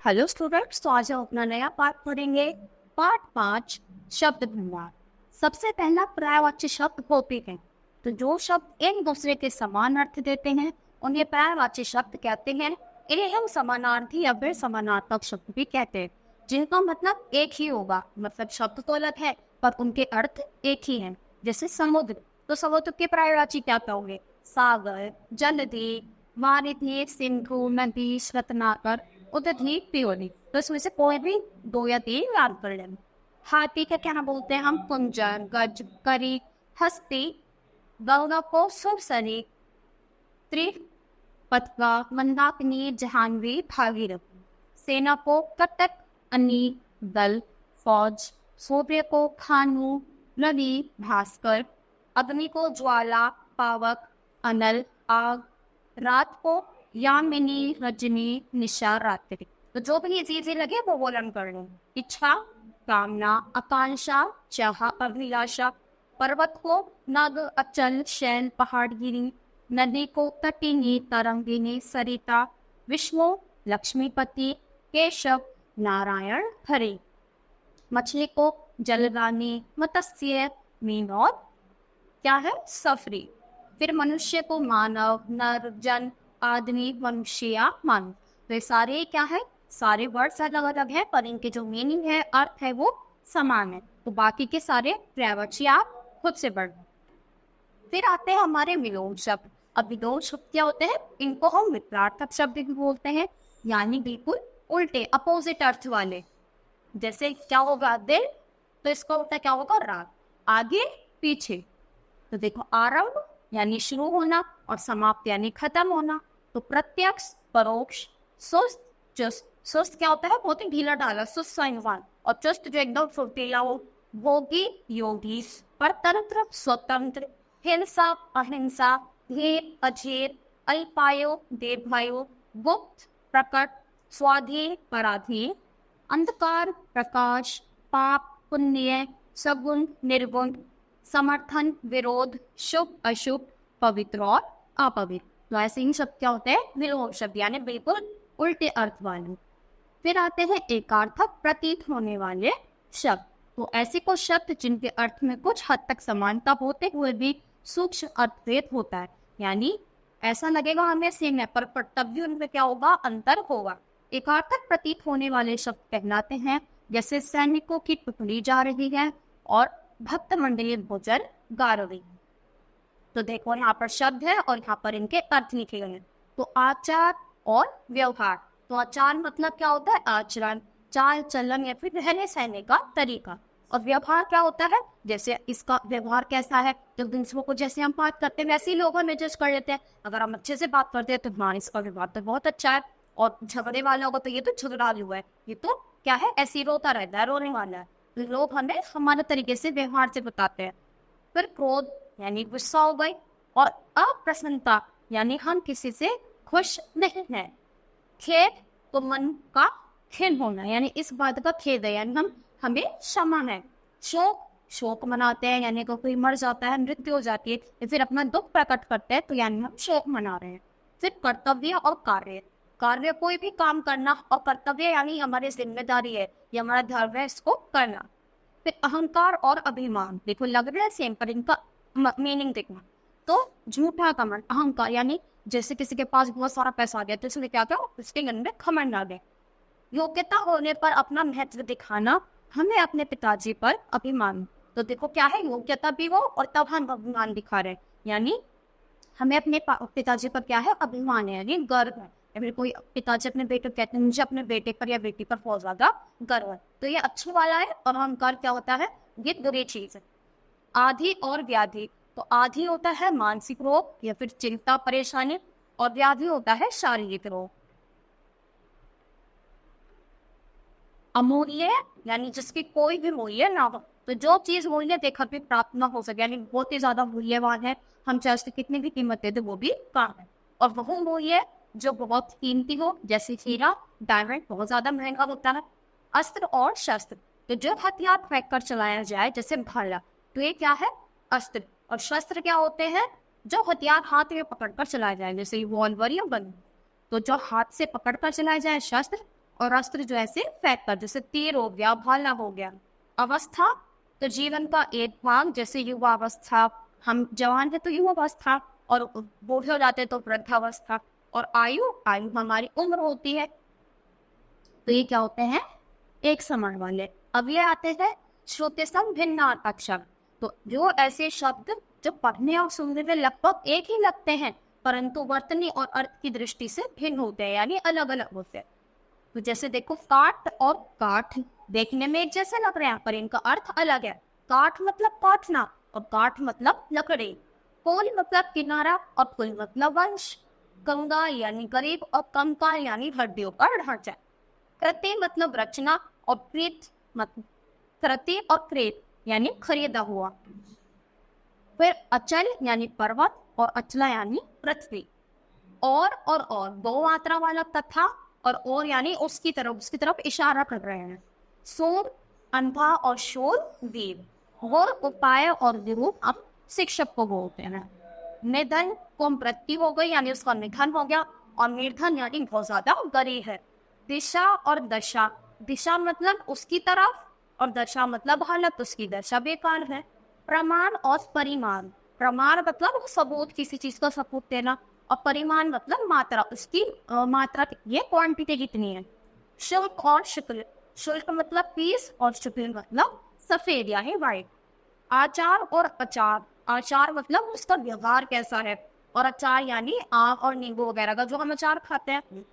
Hello students, तो आज हम अपना नया पाठ पढ़ेंगे। पाठ 5, शब्द भंडार। सबसे पहला पर्यायवाची शब्द होते हैं। तो जो शब्द एक दूसरे के समान अर्थ देते हैं उन्हें पर्यायवाची शब्द कहते हैं। इन्हें हम समानार्थी या फिर समानार्थक शब्द भी कहते हैं, जिनका मतलब एक ही होगा। मतलब शब्द तो अलग है पर उनके अर्थ एक ही हैं। जैसे समुद्र, तो समुद्र के पर्यायवाची क्या कहोगे? सागर, जलधि, वारिधि, सिंधु, नदी, रत्नाकर, उदधि, पियोली। तो इसमें से कोई भी 2 या 3 याद कर लेना। हाथी का क्या बोलते हैं हम? कुंजर, गज, करी, हस्ती। गंगा को सुरसरी, त्रिपतका, मंदाकिनी, जहानवी, भागीरथी। सेना को कटक, अनी, दल, फौज। सूर्य को भानु, रवि, भास्कर। अग्नि को ज्वाला, पावक, अनल, आग। रात को यामिनी, रजनी, निशा, रात्रि। तो जो भी चीजें लगे वो बोलन कर लो। इच्छा, कामना, आकांक्षा, चाह, अभिलाषा। पर्वत को नग, अचल, शैल, पहाड़गिरी। नदी को तटिनी, तरंगिनी, सरिता। विष्णु, लक्ष्मीपति, केशव, नारायण, हरि। मछली को जलगानी, मत्स्य, मीन और क्या है? सफरी। फिर मनुष्य को मानव, नर, जन, आदमी, मनुष्य या मानव। तो ये सारे क्या है? सारे वर्ड्स अलग अलग है पर इनके जो मीनिंग है, अर्थ है, वो समान है। तो बाकी के सारे पर्यायवाची आप खुद से पढ़। फिर आते हैं हमारे विलोम शब्द। अब विलोम शब्द क्या होते हैं? इनको हम विपरीतार्थक शब्द भी बोलते हैं, यानी बिल्कुल उल्टे, अपोजिट अर्थ वाले। जैसे क्या होगा? दिन, तो इसका होता है क्या होगा? रात। आगे पीछे, तो देखो आरंभ यानी शुरू होना और समाप्त यानी खत्म होना। तो प्रत्यक्ष, परोक्ष, सुस्त, चुस्त। सुस्त क्या होता है? बहुत ही ढीला ढाला, सुस्त सा इंसान। और चुस्त जो एकदम फुर्तीला हो। भोगी, योगी। परतंत्र, स्वतंत्र। हिंसा, अहिंसा। धीर, अधीर। अल्पायु, दीर्घायु। गुप्त, प्रकट। स्वाधीन, पराधीन। अंधकार, प्रकाश। पाप, पुण्य। सगुण, निर्गुण। समर्थन, विरोध। शुभ, अशुभ। पवित्र और अपवित्र। तो ऐसे ही शब्द क्या होते हैं? विलोम शब्द, यानी बिल्कुल उल्टे अर्थ वाले। फिर आते हैं एकार्थक प्रतीत होने वाले शब्द। तो ऐसे कुछ शब्द जिनके अर्थ में कुछ हद तक समानता होते हुए भी सूक्ष्म अर्थभेद होता है, यानी ऐसा लगेगा हमें सेम है पर तब भी उनमें क्या होगा? अंतर होगा। एकार्थक प्रतीत होने वाले शब्द कहलाते हैं, जैसे सैनिकों की टुकड़ी जा रही है और भक्त मंडली भोजन गा रही है। तो देखो यहाँ पर शब्द है और यहाँ पर इनके अर्थ लिखे गए हैं। तो आचार और व्यवहार। तो आचार मतलब क्या होता है? आचरण, चाल चलन या फिर रहने सहने का तरीका। और व्यवहार क्या होता है? जैसे इसका व्यवहार कैसा है, जब दूसरों को जैसे हम बात करते हैं वैसे ही लोग हमें जज कर लेते हैं। अगर हम अच्छे से बात करते हैं तो हाँ, इसका व्यवहार तो बहुत अच्छा है। और झगड़े वालों को तो ये तो झगड़ालू हुआ है, ये तो क्या है? ऐसे ही रोता रहता है, रोने वाला है। तो लोग हमें हमारे तरीके से व्यवहार से बताते हैं। फिर क्रोध यानी गुस्सा हो गई। और अप्रसन्नता यानी हम किसी से खुश नहीं हैं। खेद, तो मन का खिन्न होना, यानी इस बात का खेद है, यानी हमें क्षमा है। शोक, शोक मनाते हैं, यानी कोई मर जाता है, मृत्यु हो जाती है, या फिर अपना दुख प्रकट करते हैं, तो यानी हम शोक मना रहे हैं। फिर कर्तव्य और कार्य। कार्य कोई भी काम करना, और कर्तव्य यानी हमारी जिम्मेदारी है, ये हमारा धर्म है, इसको करना। फिर अहंकार और अभिमान। देखो लग रहा है सेम पर इनका मीनिंग देखना। तो झूठा घमंड, अहंकार यानी जैसे किसी के पास बहुत सारा पैसा आ गया तो इसने क्या किया? उसके मन में घमंड आ गया। योग्यता होने पर अपना महत्व दिखाना, हमें अपने पिताजी पर अभिमान। तो देखो क्या है? योग्यता भी हो और तब हम अभिमान दिखा रहे हैं, यानी हमें अपने पिताजी पर क्या है? अभिमान है, यानी गर्व है। या फिर कोई पिताजी अपने बेटे कहते हैं मुझे अपने बेटे पर या बेटी पर बहुत ज्यादा गर्व है, तो ये अच्छा वाला है। और अहंकार क्या होता है? ये बुरी चीज है। आधि और व्याधि। तो आधि होता है मानसिक रोग या फिर चिंता परेशानी, और व्याधि होता है शारीरिक रोग। अमूल्य यानी जिसकी कोई भी मूल्य ना हो। तो जो चीज मूल्य देखा भी प्राप्त ना हो सके, यानी बहुत ही ज्यादा मूल्यवान है, हम चाहे उसकी कितनी भी कीमत दे दे वो भी कम है। और वह मूल्य जो बहुत कीमती हो, जैसे हीरा, डायमंड बहुत ज्यादा महंगा होता है। अस्त्र और शस्त्र। तो जो हथियार फेंक कर चलाया जाए, जैसे भाला, तो ये क्या है? अस्त्र। और शस्त्र क्या होते हैं? जो हथियार हाथ में पकड़कर चलाया जाए, जैसे रिवॉल्वर या गन। तो जो हाथ से पकड़कर चलाया जाए शस्त्र, और अस्त्र जो ऐसे फेंक कर, जैसे तीर हो गया, भाला हो गया। अवस्था तो जीवन का एक भाग, जैसे युवा अवस्था, हम जवान है तो युवावस्था, और बूढ़े हो जाते तो वृद्धावस्था। और आयु, आयु हमारी उम्र होती है। तो ये क्या होते हैं, एक समान वाले। अब ये आते हैं श्रुति सम भिन्नार्थक शब्द। तो जो ऐसे शब्द जो पढ़ने और सुनने में लगभग एक ही लगते हैं, परंतु वर्तनी और अर्थ की दृष्टि से भिन्न होते हैं, यानी अलग अलग होते हैं। तो जैसे देखो, काट और काठ देखने में एक जैसे लग रहे हैं, पर इनका अर्थ अलग है। काठ मतलब काटना, और काठ मतलब लकड़ी। पुल मतलब किनारा, और पुल मतलब वंश। कंगाल यानी गरीब, और कंकाल यानी हड्डियों का ढांचा। कृति मतलब रचना, और प्रीत मतलब कृति और क्रेत यानी खरीदा हुआ। फिर अचल यानी पर्वत, और अचला यानी पृथ्वी। और दो मात्रा वाला तथा, और यानी उसकी तरफ इशारा कर रहे हैं। सूर अंधा, और शूर वीर। और उपाय और विरूप अब शिक्षक को बोलते हैं। निधन को मृत्यु हो गई, यानी उसका निधन हो गया। और निर्धन यानी बहुत ज्यादा गरीब है। दिशा और दशा, दिशा मतलब उसकी तरफ, और दशा मतलब हालत, उसकी दशा बेकार है। प्रमाण और परिमाण, प्रमाण मतलब सबूत, किसी चीज का सबूत देना, और परिमाण मतलब मात्रा, उसकी मात्रा, ये क्वांटिटी कितनी है। शुल्क और शुक्ल, शुल्क मतलब फीस, और शुक्ल मतलब सफेद यानी व्हाइट। आचार और अचार, आचार मतलब उसका व्यवहार कैसा है, और अचार यानी आम और नींबू वगैरह का जो हम अचार खाते हैं।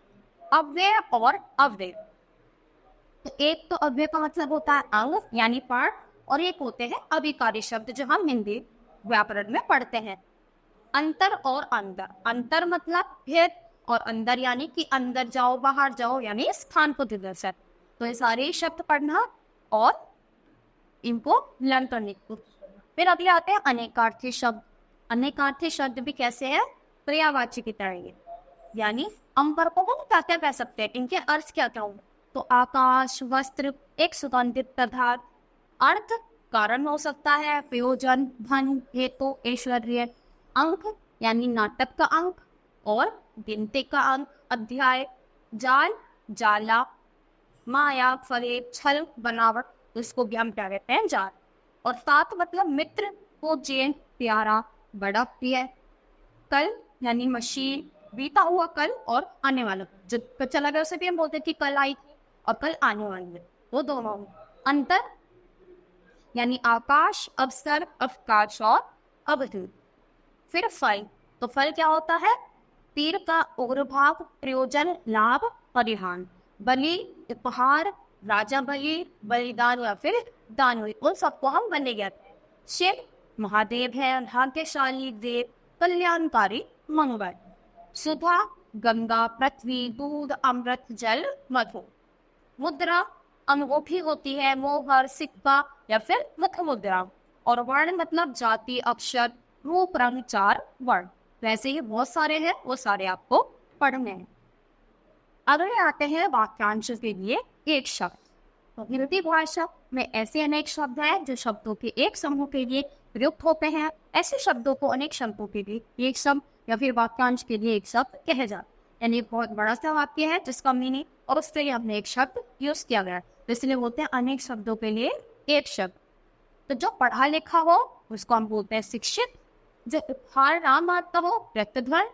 अव्यय और अव्यय, तो एक तो अव्यय का मतलब होता है अंग यानी पार्ट, और एक होते हैं अभिकारी शब्द जो हम हिंदी व्याकरण में पढ़ते हैं। अंतर और अंदर, अंतर मतलब भेद, और अंदर यानी कि अंदर जाओ, बाहर जाओ, यानी स्थान को दिदर्शक। तो ये सारे शब्द पढ़ना और इनको लर्न करने को। फिर अगले आते हैं अनेकार्थी शब्द। अनेकार्थी शब्द भी कैसे है, पर्यायवाची की तरह, यानी अंबर को हम क्या क्या कह सकते हैं, इनके अर्थ क्या क्या होंगे। तो आकाश, वस्त्र, एक सुगंधित पदार्थ। अर्थ कारण हो सकता है, प्रयोजन, धन, हेतु, ऐश्वर्य। अंक यानी नाटक का अंक, और गिनती का अंक, अध्याय। जाल, जाला। माया, फरेब, छल, बनावट, इसको भी हम क्या कहते हैं, जाल। और साथ मतलब मित्र, पूज्य, प्यारा, बड़ा प्रिय। कल यानी मशीन, बीता हुआ कल, और आने वाला जो चला गया उसे भी हम बोलते हैं कि कल आई थी, और कल आने वाली है, वो दोनों। अंतर यानी आकाश, अवसर, अवकाश, और अवधि। फिर फल, तो फल क्या होता है, तीर का उग्र भाग, प्रयोजन, लाभ, परिहान। बलि, उपहार, राजा बलि, बलिदान, या फिर दान, उन सबको हम बलि कहते हैं। शिव महादेव है, भाग्यशाली देव, कल्याणकारी, मंगल। सुधा गंगा, पृथ्वी, दूध, अमृत, जल, मधु। मुद्रा अंगूठी होती है, मोहर, सिक्का, या फिर मुख मुद्रा। और वर्ण मतलब जाति, अक्षर, रूप, रंग, चार वर्ण। वैसे ही बहुत सारे हैं, वो सारे आपको पढ़ने हैं। अगले आते हैं वाक्यांश के लिए एक शब्द। तो हिंदी भाषा में ऐसे अनेक शब्द हैं जो शब्दों के एक समूह के लिए प्रयुक्त होते हैं। ऐसे शब्दों को अनेक शब्दों के लिए एक शब्द, या फिर वाक्यांश के लिए एक शब्द कहे जाते हैं। यानी बहुत बड़ा सा वाक्य है जिसका मीनिंग, और उसके लिए हमने एक शब्द यूज किया गया है, इसलिए बोलते हैं अनेक शब्दों के लिए एक शब्द। तो जो पढ़ा लिखा हो उसको हम बोलते हैं शिक्षित। जो उपहार नाम आता हो, व्यक्तिध्वनि।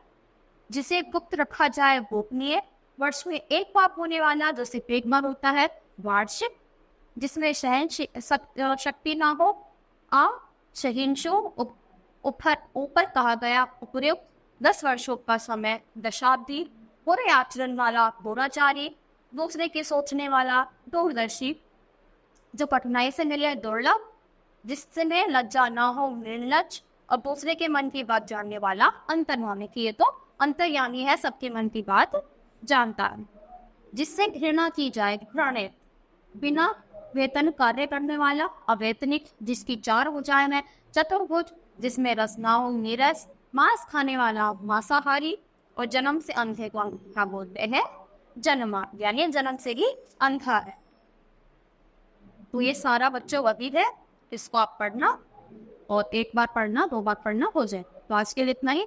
जिसे गुप्त रखा जाए, गोपनीय। वर्ष में एक बार होने वाला जो सिर्फ एक बार होता है, वार्षिक। जिसमें सहन शक्ति ना हो, सहिंसु। ऊपर कहा गया, उपयुक्त। 10 वर्षों का समय, दशाब्दी। बुरे आचरण वाला, दुराचारी। दूसरे के सोचने वाला, दूरदर्शी। जो कठिनाई से मिले, दुर्लभ। जिसमें लज्जा ना हो, निर्लज। और दूसरे के मन की बात जानने वाला, अंतर्यामी। की ये तो अंतर्यामी है, सबके मन की बात जानता है। जिससे घृणा की जाए, घृणित। बिना वेतन कार्य करने वाला, अवेतनिक। जिसकी 4 भुजाएं हैं, चतुर्भुज। जिसमें रस ना हो, नीरस। मांस खाने वाला, मांसाहारी। और जन्म से अंधे को क्या बोलते हैं, जन्मा, यानी जन्म से ही अंधा है। तो ये सारा बच्चों वही है, इसको आप पढ़ना, और एक बार पढ़ना, 2 बार पढ़ना हो जाए। तो आज के लिए इतना ही।